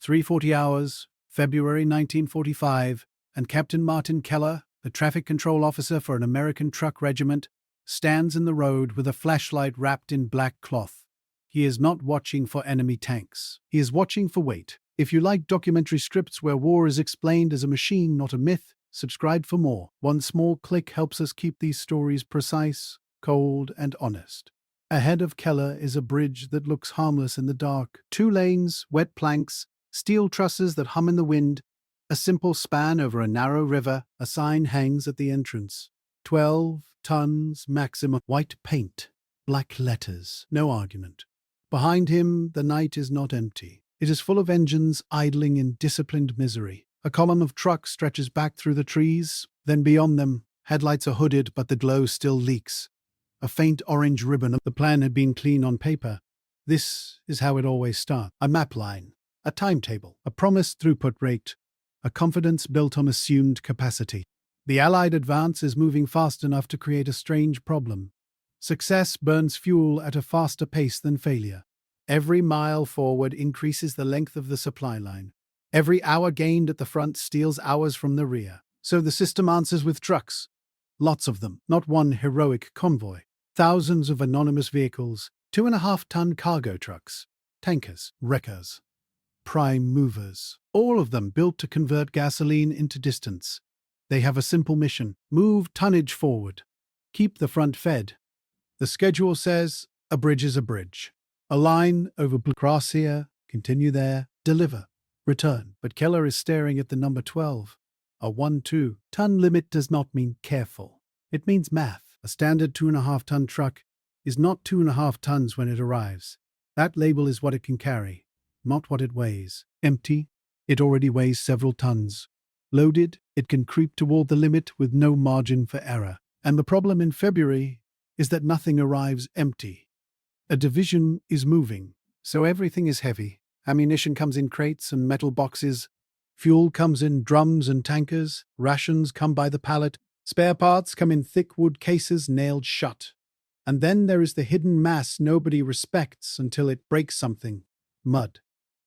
3:40 hours, February 1945, and Captain Martin Keller, the traffic control officer for an American truck regiment, stands in the road with a flashlight wrapped in black cloth. He is not watching for enemy tanks. He is watching for weight. If you like documentary scripts where war is explained as a machine, not a myth, subscribe for more. One small click helps us keep these stories precise, cold, and honest. Ahead of Keller is a bridge that looks harmless in the dark. 2 lanes, wet planks, steel trusses that hum in the wind, a simple span over a narrow river. A sign hangs at the entrance. 12 tons maximum. White paint, black letters, no argument. Behind him, the night is not empty. It is full of engines idling in disciplined misery. A column of trucks stretches back through the trees. Then beyond them, headlights are hooded, but the glow still leaks. A faint orange ribbon. The plan had been clean on paper. This is how it always starts. A map line, a timetable, a promised throughput rate, a confidence built on assumed capacity. The Allied advance is moving fast enough to create a strange problem. Success burns fuel at a faster pace than failure. Every mile forward increases the length of the supply line. Every hour gained at the front steals hours from the rear. So the system answers with trucks. Lots of them, not one heroic convoy. Thousands of anonymous vehicles, 2.5-ton cargo trucks, tankers, wreckers, prime movers, all of them built to convert gasoline into distance. They have a simple mission: move tonnage forward, keep the front fed. The schedule says a bridge is a bridge. A line over cross here, continue there, deliver, return. But Keller is staring at the number 12. A 1-2-ton limit does not mean careful. It means math. A standard 2.5-ton truck is not 2.5 tons when it arrives. That label is what it can carry, not what it weighs. Empty, it already weighs several tons. Loaded, it can creep toward the limit with no margin for error. And the problem in February is that nothing arrives empty. A division is moving, so everything is heavy. Ammunition comes in crates and metal boxes. Fuel comes in drums and tankers. Rations come by the pallet. Spare parts come in thick wood cases nailed shut. And then there is the hidden mass nobody respects until it breaks something. Mud.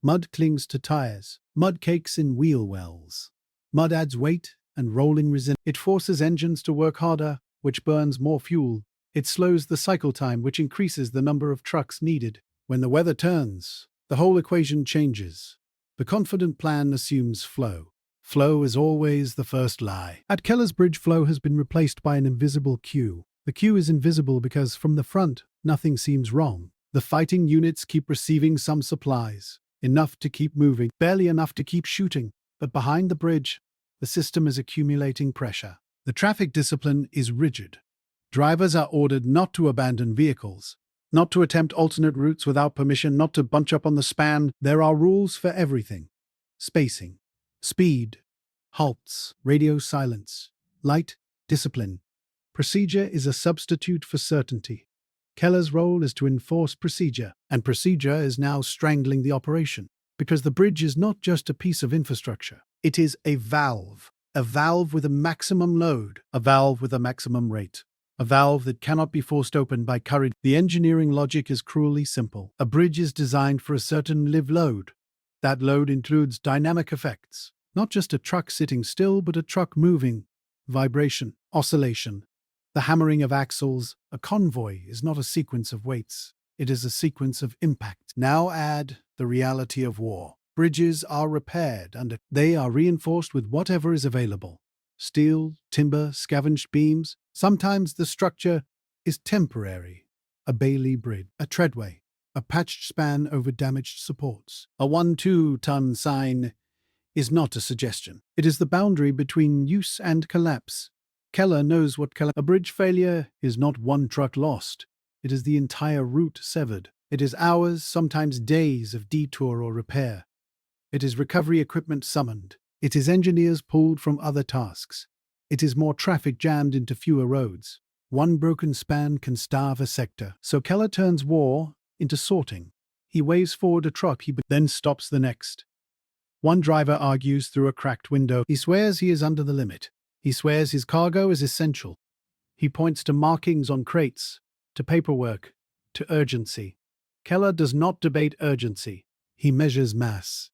Mud clings to tires. Mud cakes in wheel wells. Mud adds weight and rolling resistance. It forces engines to work harder, which burns more fuel. It slows the cycle time, which increases the number of trucks needed. When the weather turns, the whole equation changes. The confident plan assumes flow. Flow is always the first lie. At Keller's bridge, flow has been replaced by an invisible queue. The queue is invisible because from the front, nothing seems wrong. The fighting units keep receiving some supplies, enough to keep moving, barely enough to keep shooting. But behind the bridge, the system is accumulating pressure. The traffic discipline is rigid. Drivers are ordered not to abandon vehicles, not to attempt alternate routes without permission, not to bunch up on the span. There are rules for everything. Spacing, speed, halts, radio silence, light, discipline. Procedure is a substitute for certainty. Keller's role is to enforce procedure, and procedure is now strangling the operation, because the bridge is not just a piece of infrastructure. It is a valve with a maximum load, a valve with a maximum rate, a valve that cannot be forced open by courage. The engineering logic is cruelly simple. A bridge is designed for a certain live load. That load includes dynamic effects, not just a truck sitting still, but a truck moving, vibration, oscillation, the hammering of axles. A convoy is not a sequence of weights. It is a sequence of impact. Now add the reality of war. Bridges are repaired and they are reinforced with whatever is available. Steel, timber, scavenged beams. Sometimes the structure is temporary. A Bailey bridge, a treadway, a patched span over damaged supports. A 1-2-ton sign is not a suggestion. It is the boundary between use and collapse. Keller knows what a bridge failure is not one truck lost. It is the entire route severed. It is hours, sometimes days of detour or repair. It is recovery equipment summoned. It is engineers pulled from other tasks. It is more traffic jammed into fewer roads. One broken span can starve a sector. So Keller turns war into sorting. He waves forward a truck, he then stops the next. One driver argues through a cracked window. He swears he is under the limit. He swears his cargo is essential. He points to markings on crates, to paperwork, to urgency. Keller does not debate urgency. He measures mass.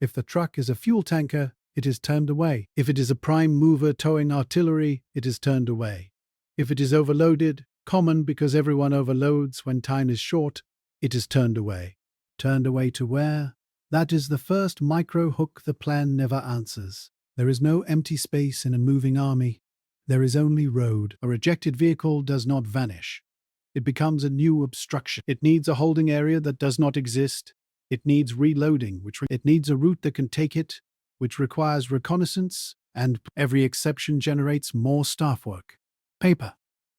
If the truck is a fuel tanker, it is turned away. If it is a prime mover towing artillery, it is turned away. If it is overloaded, common because everyone overloads when time is short, it is turned away. Turned away to where? That is the first micro hook the plan never answers. There is no empty space in a moving army. There is only road. A rejected vehicle does not vanish. It becomes a new obstruction. It needs a holding area that does not exist. It needs reloading, it needs a route that can take it, which requires reconnaissance, and every exception generates more staff work. Paper,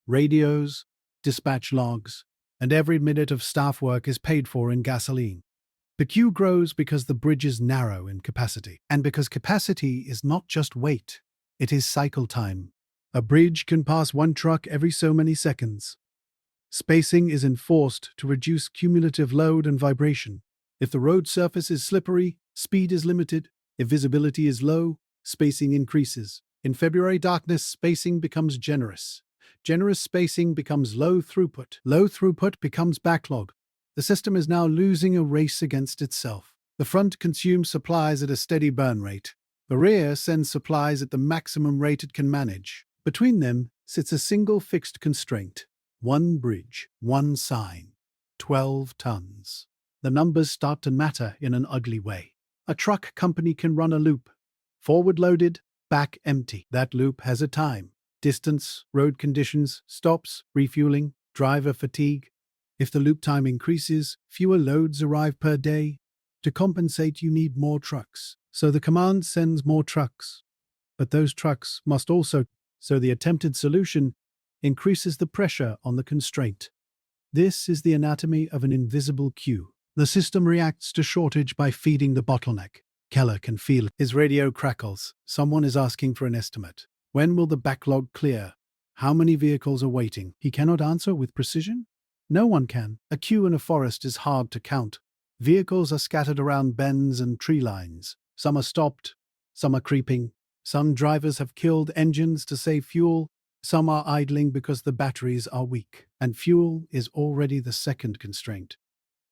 radios, dispatch logs, and every minute of staff work is paid for in gasoline. The queue grows because the bridge is narrow in capacity, and because capacity is not just weight, it is cycle time. A bridge can pass one truck every so many seconds. Spacing is enforced to reduce cumulative load and vibration. If the road surface is slippery, speed is limited. If visibility is low, spacing increases. In February darkness, spacing becomes generous. Generous spacing becomes low throughput. Low throughput becomes backlog. The system is now losing a race against itself. The front consumes supplies at a steady burn rate. The rear sends supplies at the maximum rate it can manage. Between them sits a single fixed constraint. One bridge, one sign, 12 tons. The numbers start to matter in an ugly way. A truck company can run a loop. Forward loaded, back empty. That loop has a time. Distance, road conditions, stops, refueling, driver fatigue. If the loop time increases, fewer loads arrive per day. To compensate, you need more trucks. So the command sends more trucks. But those trucks must also, so the attempted solution increases the pressure on the constraint. This is the anatomy of an invisible queue. The system reacts to shortage by feeding the bottleneck. Keller can feel it. His radio crackles. Someone is asking for an estimate. When will the backlog clear? How many vehicles are waiting? He cannot answer with precision? No one can. A queue in a forest is hard to count. Vehicles are scattered around bends and tree lines. Some are stopped, some are creeping. Some drivers have killed engines to save fuel. Some are idling because the batteries are weak. And fuel is already the second constraint.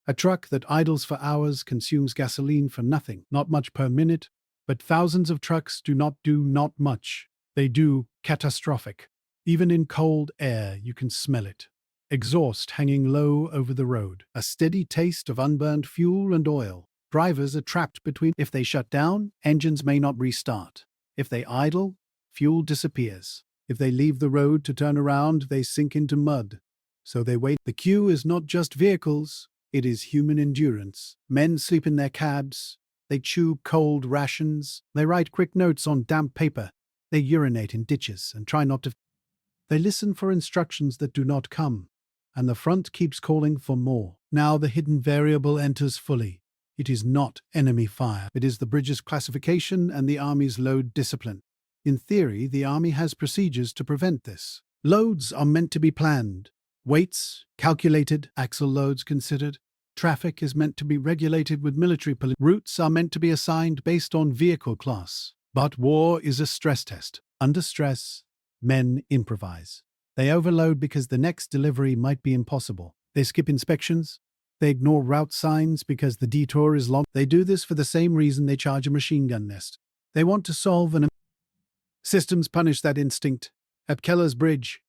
A truck that idles for hours consumes gasoline for nothing, not much per minute, but thousands of trucks do not much. They do catastrophic. Even in cold air, you can smell it. Exhaust hanging low over the road. A steady taste of unburned fuel and oil. Drivers are trapped between. If they shut down, engines may not restart. If they idle, fuel disappears. If they leave the road to turn around, they sink into mud. So they wait. The queue is not just vehicles. It is human endurance. Men sleep in their cabs. They chew cold rations. They write quick notes on damp paper. They urinate in ditches and try not to. They listen for instructions that do not come. And the front keeps calling for more. Now the hidden variable enters fully. It is not enemy fire. It is the bridge's classification and the Army's load discipline. In theory, the Army has procedures to prevent this. Loads are meant to be planned. Weights, calculated, axle loads considered. Traffic is meant to be regulated with military police. Routes are meant to be assigned based on vehicle class. But war is a stress test. Under stress, men improvise. They overload because the next delivery might be impossible. They skip inspections. They ignore route signs because the detour is long. They do this for the same reason they charge a machine gun nest. They want to solve an. Systems punish that instinct. At Keller's bridge,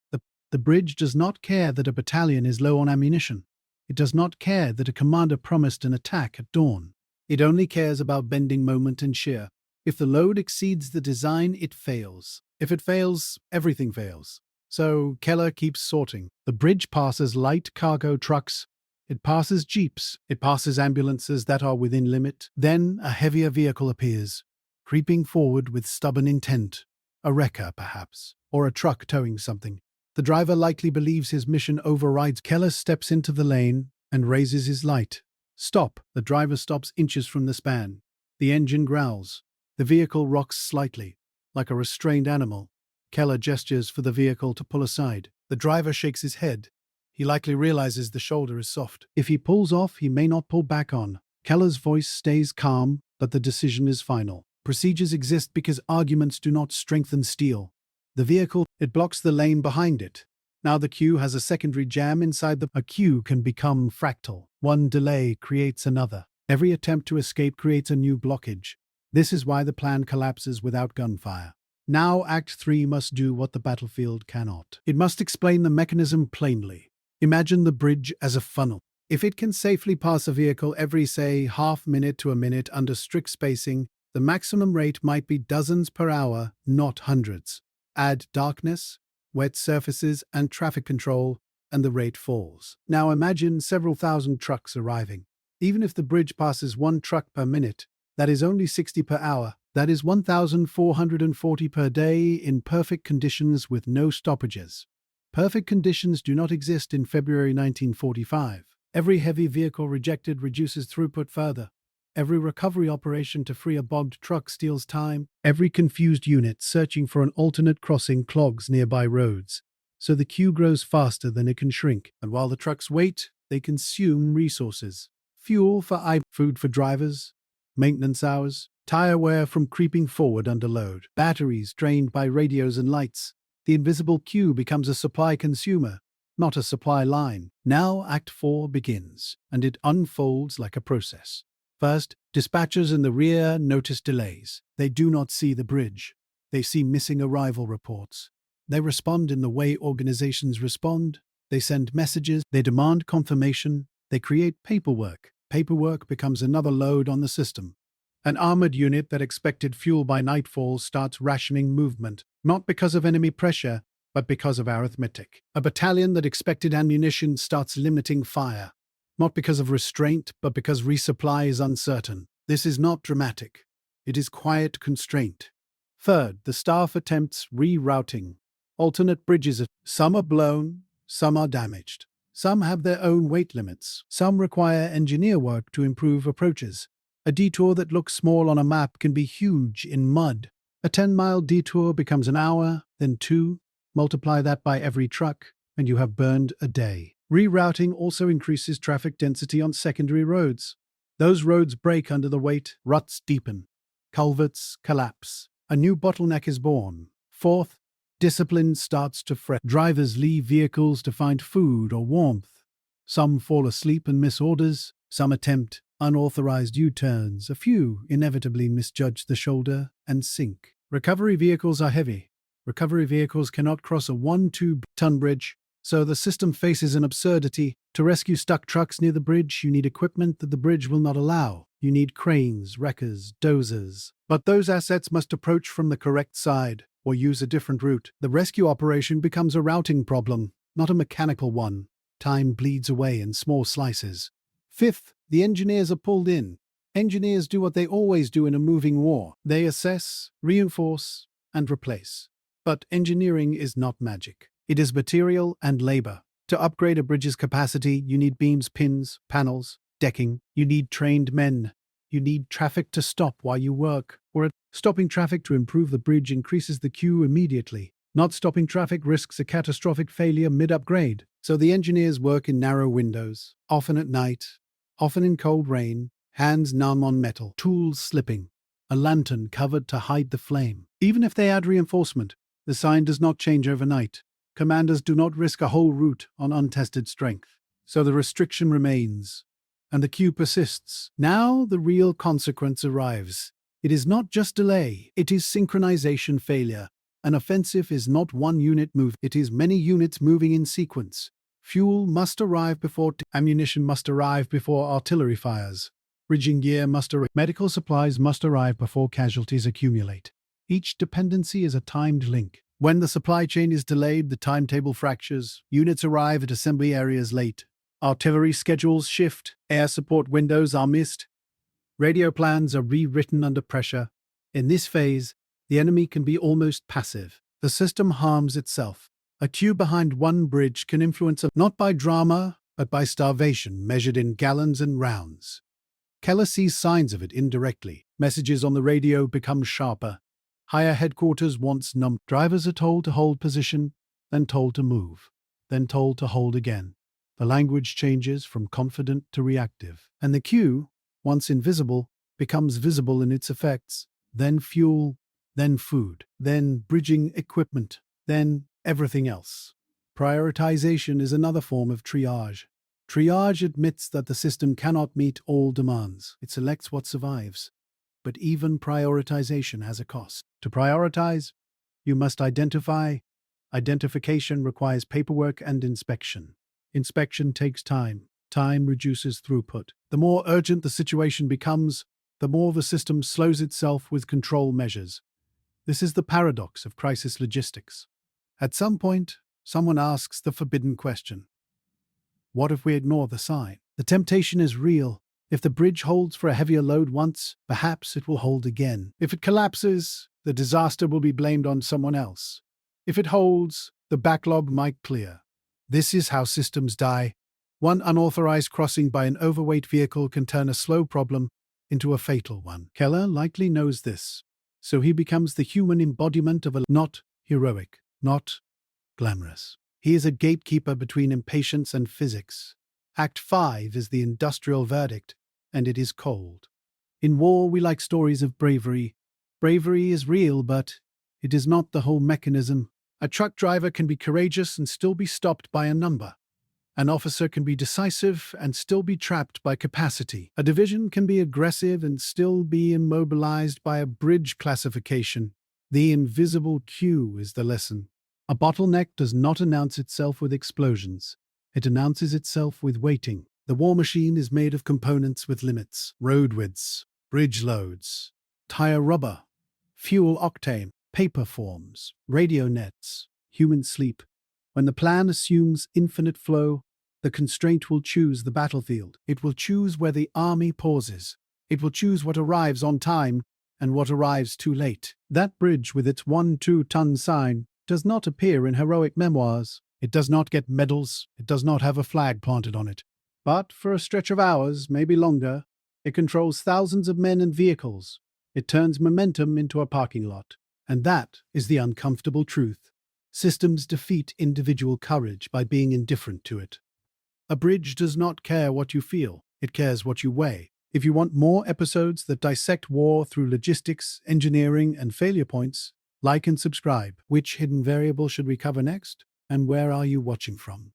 the bridge does not care that a battalion is low on ammunition. It does not care that a commander promised an attack at dawn. It only cares about bending moment and shear. If the load exceeds the design, it fails. If it fails, everything fails. So Keller keeps sorting. The bridge passes light cargo trucks. It passes jeeps. It passes ambulances that are within limit. Then a heavier vehicle appears, creeping forward with stubborn intent. A wrecker, perhaps, or a truck towing something. The driver likely believes his mission overrides. Keller steps into the lane and raises his light. Stop. The driver stops inches from the span. The engine growls. The vehicle rocks slightly, like a restrained animal. Keller gestures for the vehicle to pull aside. The driver shakes his head. He likely realizes the shoulder is soft. If he pulls off, he may not pull back on. Keller's voice stays calm, but the decision is final. Procedures exist because arguments do not strengthen steel. The vehicle, it blocks the lane behind it. Now the queue has a secondary jam inside a queue can become fractal. One delay creates another. Every attempt to escape creates a new blockage. This is why the plan collapses without gunfire. Now Act 3 must do what the battlefield cannot. It must explain the mechanism plainly. Imagine the bridge as a funnel. If it can safely pass a vehicle every, say, half minute to a minute under strict spacing, the maximum rate might be dozens per hour, not hundreds. Add darkness, wet surfaces, and traffic control, and the rate falls. Now imagine several thousand trucks arriving. Even if the bridge passes one truck per minute, that is only 60 per hour. That is 1,440 per day in perfect conditions with no stoppages. Perfect conditions do not exist in February 1945. Every heavy vehicle rejected reduces throughput further. Every recovery operation to free a bogged truck steals time. Every confused unit searching for an alternate crossing clogs nearby roads. So the queue grows faster than it can shrink. And while the trucks wait, they consume resources. Fuel for food for drivers, maintenance hours, tire wear from creeping forward under load, batteries drained by radios and lights. The invisible queue becomes a supply consumer, not a supply line. Now Act 4 begins, and it unfolds like a process. First, dispatchers in the rear notice delays. They do not see the bridge. They see missing arrival reports. They respond in the way organizations respond. They send messages. They demand confirmation. They create paperwork. Paperwork becomes another load on the system. An armored unit that expected fuel by nightfall starts rationing movement, not because of enemy pressure, but because of arithmetic. A battalion that expected ammunition starts limiting fire, not because of restraint, but because resupply is uncertain. This is not dramatic. It is quiet constraint. Third, the staff attempts rerouting. Alternate bridges. Some are blown, some are damaged. Some have their own weight limits. Some require engineer work to improve approaches. A detour that looks small on a map can be huge in mud. A 10-mile detour becomes an hour, then 2. Multiply that by every truck, and you have burned a day. Rerouting also increases traffic density on secondary roads. Those roads break under the weight, ruts deepen, culverts collapse. A new bottleneck is born. Fourth, discipline starts to fret. Drivers leave vehicles to find food or warmth. Some fall asleep and miss orders. Some attempt unauthorized U-turns. A few inevitably misjudge the shoulder and sink. Recovery vehicles are heavy. Recovery vehicles cannot cross a 1-2-ton bridge, so the system faces an absurdity. To rescue stuck trucks near the bridge, you need equipment that the bridge will not allow. You need cranes, wreckers, dozers. But those assets must approach from the correct side or use a different route. The rescue operation becomes a routing problem, not a mechanical one. Time bleeds away in small slices. Fifth, the engineers are pulled in. Engineers do what they always do in a moving war. They assess, reinforce, and replace. But engineering is not magic. It is material and labor. To upgrade a bridge's capacity, you need beams, pins, panels, decking. You need trained men. You need traffic to stop while you work. Stopping traffic to improve the bridge increases the queue immediately. Not stopping traffic risks a catastrophic failure mid-upgrade. So the engineers work in narrow windows, often at night, often in cold rain, hands numb on metal, tools slipping, a lantern covered to hide the flame. Even if they add reinforcement, the sign does not change overnight. Commanders do not risk a whole route on untested strength. So the restriction remains, and the queue persists. Now the real consequence arrives. It is not just delay, it is synchronization failure. An offensive is not one unit move, it is many units moving in sequence. Fuel must arrive before ammunition must arrive before artillery fires. Bridging gear must arrive. Medical supplies must arrive before casualties accumulate. Each dependency is a timed link. When the supply chain is delayed, the timetable fractures. Units arrive at assembly areas late. Artillery schedules shift. Air support windows are missed. Radio plans are rewritten under pressure. In this phase, the enemy can be almost passive. The system harms itself. A queue behind one bridge can influence not by drama, but by starvation measured in gallons and rounds. Keller sees signs of it indirectly. Messages on the radio become sharper. Higher headquarters wants numb. Drivers are told to hold position, then told to move, then told to hold again. The language changes from confident to reactive. And the queue, once invisible, becomes visible in its effects. Then fuel, then food, then bridging equipment, then everything else. Prioritization is another form of triage. Triage admits that the system cannot meet all demands. It selects what survives. But even prioritization has a cost. To prioritize, you must identify. Identification requires paperwork and inspection. Inspection takes time. Time reduces throughput. The more urgent the situation becomes, the more the system slows itself with control measures. This is the paradox of crisis logistics. At some point, someone asks the forbidden question. What if we ignore the sign? The temptation is real. If the bridge holds for a heavier load once, perhaps it will hold again. If it collapses, the disaster will be blamed on someone else. If it holds, the backlog might clear. This is how systems die. One unauthorized crossing by an overweight vehicle can turn a slow problem into a fatal one. Keller likely knows this, so he becomes the human embodiment of a not heroic, not glamorous. He is a gatekeeper between impatience and physics. Act 5 is the industrial verdict, and it is cold. In war, we like stories of bravery. Bravery is real, but it is not the whole mechanism. A truck driver can be courageous and still be stopped by a number. An officer can be decisive and still be trapped by capacity. A division can be aggressive and still be immobilized by a bridge classification. The invisible queue is the lesson. A bottleneck does not announce itself with explosions. It announces itself with waiting. The war machine is made of components with limits: road widths, bridge loads, tire rubber, fuel octane, paper forms, radio nets, human sleep. When the plan assumes infinite flow, the constraint will choose the battlefield. It will choose where the army pauses. It will choose what arrives on time and what arrives too late. That bridge with its 1-2-ton sign does not appear in heroic memoirs. It does not get medals. It does not have a flag planted on it. But for a stretch of hours, maybe longer, it controls thousands of men and vehicles. It turns momentum into a parking lot. And that is the uncomfortable truth. Systems defeat individual courage by being indifferent to it. A bridge does not care what you feel. It cares what you weigh. If you want more episodes that dissect war through logistics, engineering, and failure points, like and subscribe. Which hidden variable should we cover next? And where are you watching from?